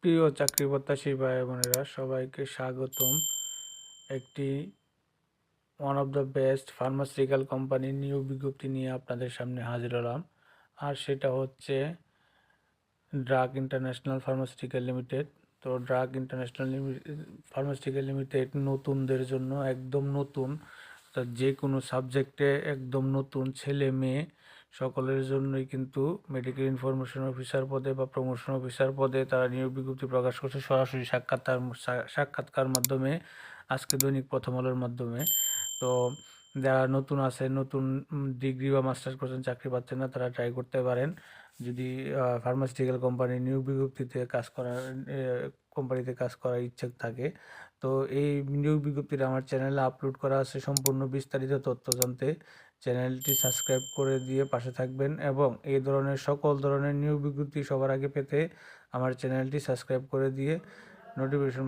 প্রিয় চাকরি প্রত্যাশী ভাই বোনেরা, সবাইকে স্বাগতম। একটি one of the best pharmaceutical কোম্পানির নিয়োগ বিজ্ঞপ্তি নিয়ে আপনাদের সামনে হাজির হলাম। আর সেটা হচ্ছে ড্রাগ ইন্টারন্যাশনাল ফার্মাসিউটিক্যাল লিমিটেড। তো ড্রাগ ইন্টারন্যাশনাল ফার্মাসিউটিক্যাল লিমিটেড নতুনদের জন্য একদম নতুন, তা যে কোনো সাবজেক্টে একদম নতুন, ছেলে মেয়ে সকলের জন্যই কিন্তু মেডিকেল ইনফরমেশন অফিসার পদে বা প্রমোশন অফিসার পদে তারা নিয়োগ বিজ্ঞপ্তি প্রকাশ করছে সরাসরি সাক্ষাৎকার মাধ্যমে, আজকে দৈনিক প্রথম আলোর মাধ্যমে। তো যারা নতুন আছে, নতুন ডিগ্রি বা মাস্টার্স করছেন, চাকরি পাচ্ছেন না, তারা ট্রাই করতে পারেন যদি ফার্মাসিউটিক্যাল কোম্পানির নিয়োগ বিজ্ঞপ্তিতে কাজ করার কোম্পানিতে কাজ করার ইচ্ছা থাকে। তো এই নিয়োগ বিজ্ঞপ্তিটা আমার চ্যানেলে আপলোড করা আছে। সম্পূর্ণ বিস্তারিত তথ্য জানতে চ্যানেলটি সাবস্ক্রাইব করে দিয়ে পাশে থাকবেন, এবং এই ধরনের সকল ধরনের নিয়োগ বিজ্ঞপ্তি সবার আগে পেতে আমার চ্যানেলটি সাবস্ক্রাইব করে দিয়ে নোটিফিকেশন